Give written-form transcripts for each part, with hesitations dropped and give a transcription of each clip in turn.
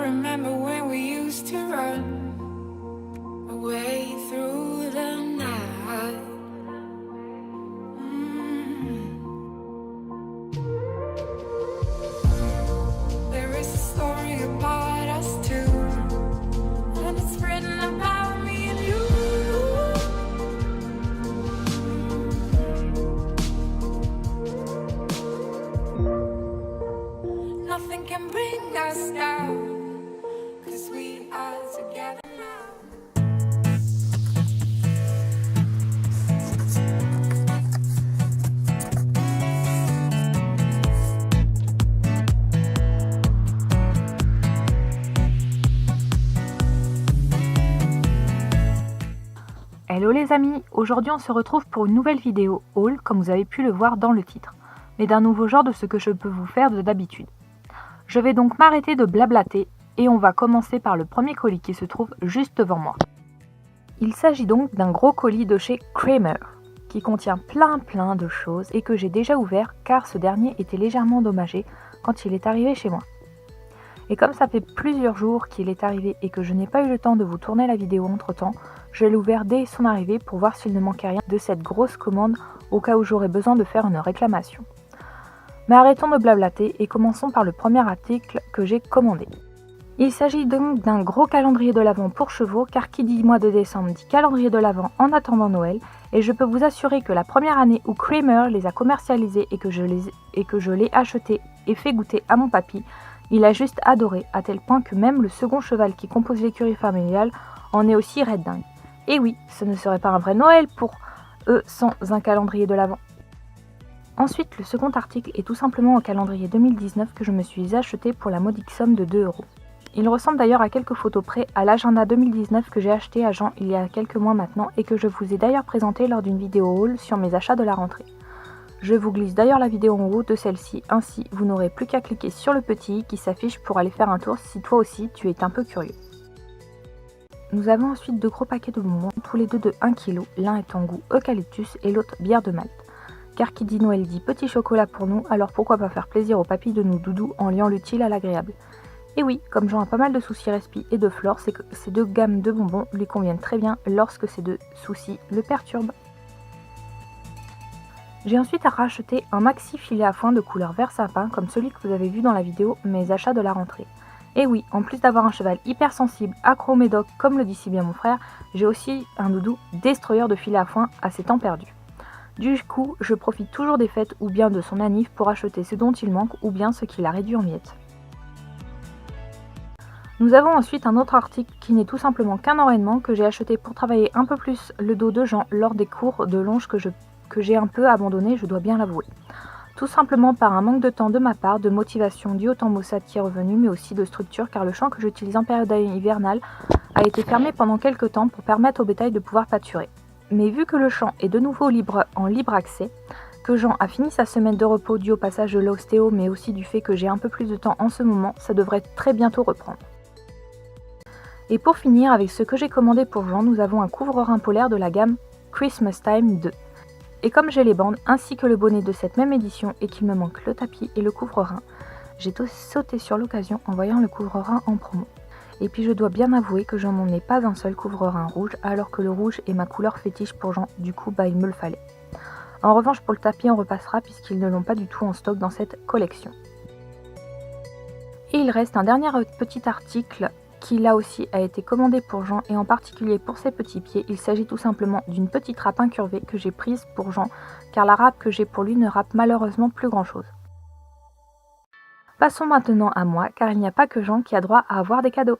remember when we used to run away through the night. There is a story about us two, and it's written about me and you. Nothing can bring us down, 'cause we are together now. Hello les amis, aujourd'hui on se retrouve pour une nouvelle vidéo haul comme vous avez pu le voir dans le titre, mais d'un nouveau genre de ce que je peux vous faire de d'habitude. Je vais donc m'arrêter de blablater et on va commencer par le premier colis qui se trouve juste devant moi. Il s'agit donc d'un gros colis de chez Kramer qui contient plein de choses et que j'ai déjà ouvert car ce dernier était légèrement endommagé quand il est arrivé chez moi. Et comme ça fait plusieurs jours qu'il est arrivé et que je n'ai pas eu le temps de vous tourner la vidéo entre temps, je l'ai ouvert dès son arrivée pour voir s'il ne manquait rien de cette grosse commande au cas où j'aurais besoin de faire une réclamation. Mais arrêtons de blablater et commençons par le premier article que j'ai commandé. Il s'agit donc d'un gros calendrier de l'Avent pour chevaux car qui dit mois de décembre dit calendrier de l'Avent en attendant Noël et je peux vous assurer que la première année où Kramer les a commercialisés et que je l'ai acheté et fait goûter à mon papy, il a juste adoré à tel point que même le second cheval qui compose l'écurie familiale en est aussi red dingue. Et oui, ce ne serait pas un vrai Noël pour eux sans un calendrier de l'Avent. Ensuite, le second article est tout simplement un calendrier 2019 que je me suis acheté pour la modique somme de 2 €. Il ressemble d'ailleurs à quelques photos près à l'agenda 2019 que j'ai acheté à Jean il y a quelques mois maintenant et que je vous ai d'ailleurs présenté lors d'une vidéo haul sur mes achats de la rentrée. Je vous glisse d'ailleurs la vidéo en haut de celle-ci, ainsi vous n'aurez plus qu'à cliquer sur le petit i qui s'affiche pour aller faire un tour si toi aussi tu es un peu curieux. Nous avons ensuite 2 gros paquets de bonbons, tous les deux de 1 kg, l'un est en goût eucalyptus et l'autre bière de Malte. Car qui dit Noël dit petit chocolat pour nous, alors pourquoi pas faire plaisir aux papilles de nos doudous en liant l'utile à l'agréable. Et oui, comme Jean a pas mal de soucis respi et de flore, c'est que ces 2 gammes de bonbons lui conviennent très bien lorsque ces 2 soucis le perturbent. J'ai ensuite racheté un maxi filet à foin de couleur vert sapin comme celui que vous avez vu dans la vidéo mes achats de la rentrée. Et oui, en plus d'avoir un cheval hypersensible, accro au médoc comme le dit si bien mon frère, j'ai aussi un doudou destroyer de filet à foin à ses temps perdus. Du coup, je profite toujours des fêtes ou bien de son anniv pour acheter ce dont il manque ou bien ce qu'il a réduit en miettes. Nous avons ensuite un autre article qui n'est tout simplement qu'un enraînement que j'ai acheté pour travailler un peu plus le dos de Jean lors des cours de longe que j'ai un peu abandonné, je dois bien l'avouer. Tout simplement par un manque de temps de ma part, de motivation due au temps maussade qui est revenu, mais aussi de structure car le champ que j'utilise en période hivernale a été fermé pendant quelques temps pour permettre au bétail de pouvoir pâturer. Mais vu que le champ est de nouveau en libre accès, que Jean a fini sa semaine de repos due au passage de l'ostéo, mais aussi du fait que j'ai un peu plus de temps en ce moment, ça devrait très bientôt reprendre. Et pour finir, avec ce que j'ai commandé pour Jean, nous avons un couvre-rein polaire de la gamme Christmas Time 2. Et comme j'ai les bandes ainsi que le bonnet de cette même édition et qu'il me manque le tapis et le couvre-rein, j'ai sauté sur l'occasion en voyant le couvre-rein en promo. Et puis je dois bien avouer que je n'en ai pas un seul couvre-rein rouge alors que le rouge est ma couleur fétiche pour Jean, du coup il me le fallait. En revanche pour le tapis on repassera puisqu'ils ne l'ont pas du tout en stock dans cette collection. Et il reste un dernier petit article qui là aussi a été commandé pour Jean et en particulier pour ses petits pieds. Il s'agit tout simplement d'une petite râpe incurvée que j'ai prise pour Jean car la râpe que j'ai pour lui ne râpe malheureusement plus grand chose. Passons maintenant à moi car il n'y a pas que Jean qui a droit à avoir des cadeaux.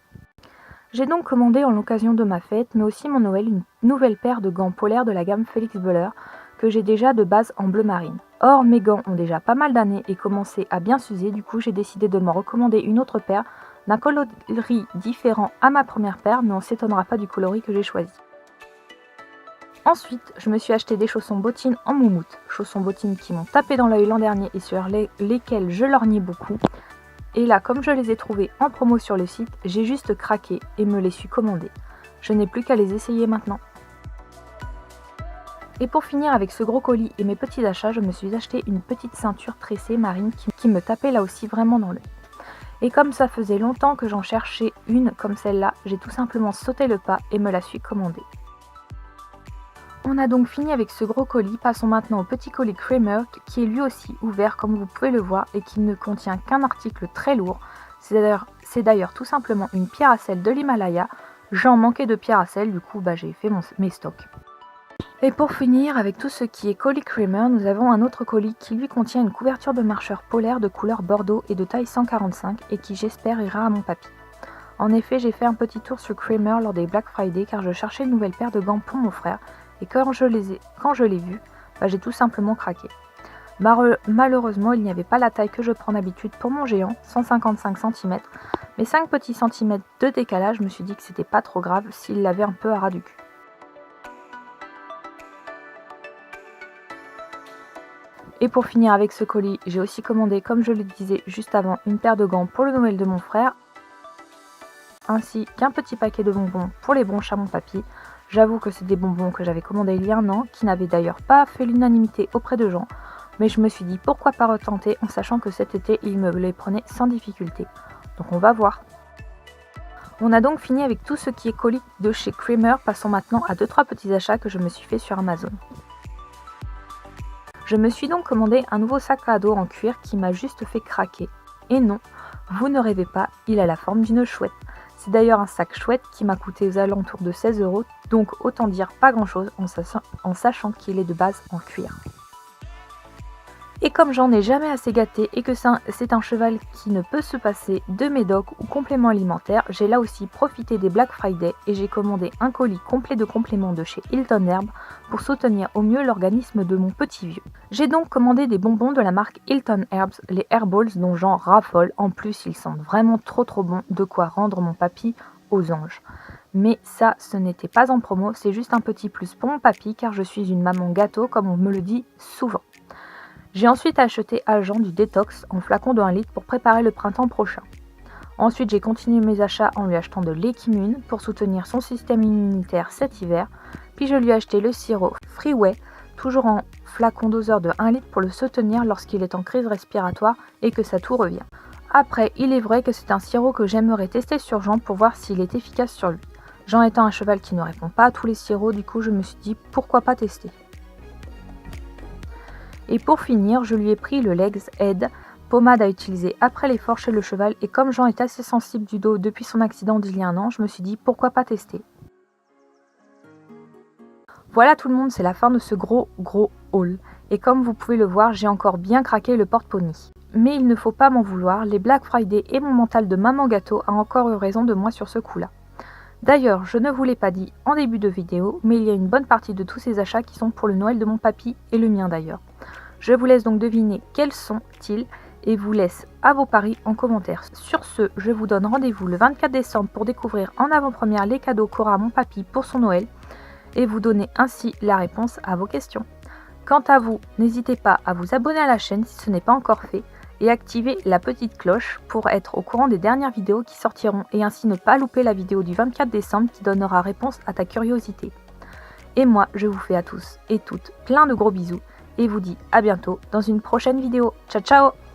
J'ai donc commandé en l'occasion de ma fête mais aussi mon Noël une nouvelle paire de gants polaires de la gamme Félix Böhler que j'ai déjà de base en bleu marine. Or mes gants ont déjà pas mal d'années et commencé à bien s'user, du coup j'ai décidé de m'en recommander une autre paire d'un coloris différent à ma première paire, mais on s'étonnera pas du coloris que j'ai choisi. Ensuite, je me suis acheté des chaussons bottines en moumoute, chaussons bottines qui m'ont tapé dans l'œil l'an dernier et sur lesquels je lorgnais beaucoup. Et là, comme je les ai trouvés en promo sur le site, j'ai juste craqué et me les suis commandés. Je n'ai plus qu'à les essayer maintenant. Et pour finir avec ce gros colis et mes petits achats, je me suis acheté une petite ceinture tressée marine qui me tapait là aussi vraiment dans l'œil. Et comme ça faisait longtemps que j'en cherchais une comme celle-là, j'ai tout simplement sauté le pas et me la suis commandée. On a donc fini avec ce gros colis, passons maintenant au petit colis Kramer qui est lui aussi ouvert comme vous pouvez le voir et qui ne contient qu'un article très lourd. C'est d'ailleurs tout simplement une pierre à sel de l'Himalaya. J'en manquais de pierre à sel, du coup j'ai fait mes stocks. Et pour finir, avec tout ce qui est colis Kramer, nous avons un autre colis qui lui contient une couverture de marcheur polaire de couleur bordeaux et de taille 145 et qui j'espère ira à mon papy. En effet, j'ai fait un petit tour sur Kramer lors des Black Friday car je cherchais une nouvelle paire de gants pour mon frère et quand je l'ai vu, j'ai tout simplement craqué. Malheureusement, il n'y avait pas la taille que je prends d'habitude pour mon géant, 155 cm, mais 5 petits centimètres de décalage, je me suis dit que c'était pas trop grave s'il l'avait un peu à ras du cul. Et pour finir avec ce colis, j'ai aussi commandé, comme je le disais juste avant, une paire de gants pour le Noël de mon frère, ainsi qu'un petit paquet de bonbons pour les bronches à mon papy. J'avoue que c'est des bonbons que j'avais commandés il y a un an, qui n'avaient d'ailleurs pas fait l'unanimité auprès de gens, mais je me suis dit pourquoi pas retenter en sachant que cet été il me les prenait sans difficulté. Donc on va voir. On a donc fini avec tout ce qui est colis de chez Kramer, passons maintenant à 2-3 petits achats que je me suis fait sur Amazon. Je me suis donc commandé un nouveau sac à dos en cuir qui m'a juste fait craquer. Et non, vous ne rêvez pas, il a la forme d'une chouette. C'est d'ailleurs un sac chouette qui m'a coûté aux alentours de 16 €, donc autant dire pas grand chose en sachant qu'il est de base en cuir. Et comme j'en ai jamais assez gâté et que c'est un cheval qui ne peut se passer de médoc ou compléments alimentaires, j'ai là aussi profité des Black Friday et j'ai commandé un colis complet de compléments de chez Hilton Herbs pour soutenir au mieux l'organisme de mon petit vieux. J'ai donc commandé des bonbons de la marque Hilton Herbs, les Airballs dont j'en raffole, en plus ils sentent vraiment trop bons, de quoi rendre mon papy aux anges. Mais ça, ce n'était pas en promo, c'est juste un petit plus pour mon papy car je suis une maman gâteau comme on me le dit souvent. J'ai ensuite acheté à Jean du détox en flacon de 1 litre pour préparer le printemps prochain. Ensuite, j'ai continué mes achats en lui achetant de l'Equimune pour soutenir son système immunitaire cet hiver. Puis je lui ai acheté le sirop Freeway, toujours en flacon doseur de 1 litre pour le soutenir lorsqu'il est en crise respiratoire et que sa toux revient. Après, il est vrai que c'est un sirop que j'aimerais tester sur Jean pour voir s'il est efficace sur lui. Jean étant un cheval qui ne répond pas à tous les sirops, du coup je me suis dit pourquoi pas tester. Et pour finir, je lui ai pris le Legs Head, pommade à utiliser après l'effort chez le cheval et comme Jean est assez sensible du dos depuis son accident d'il y a un an, je me suis dit pourquoi pas tester. Voilà tout le monde, c'est la fin de ce gros haul. Et comme vous pouvez le voir, j'ai encore bien craqué le porte-pony. Mais il ne faut pas m'en vouloir, les Black Friday et mon mental de maman gâteau a encore eu raison de moi sur ce coup-là. D'ailleurs, je ne vous l'ai pas dit en début de vidéo, mais il y a une bonne partie de tous ces achats qui sont pour le Noël de mon papy et le mien d'ailleurs. Je vous laisse donc deviner quels sont-ils et vous laisse à vos paris en commentaire. Sur ce, je vous donne rendez-vous le 24 décembre pour découvrir en avant-première les cadeaux qu'aura mon papy pour son Noël et vous donner ainsi la réponse à vos questions. Quant à vous, n'hésitez pas à vous abonner à la chaîne si ce n'est pas encore fait et activer la petite cloche pour être au courant des dernières vidéos qui sortiront et ainsi ne pas louper la vidéo du 24 décembre qui donnera réponse à ta curiosité. Et moi, je vous fais à tous et toutes plein de gros bisous et vous dis à bientôt dans une prochaine vidéo. Ciao ciao!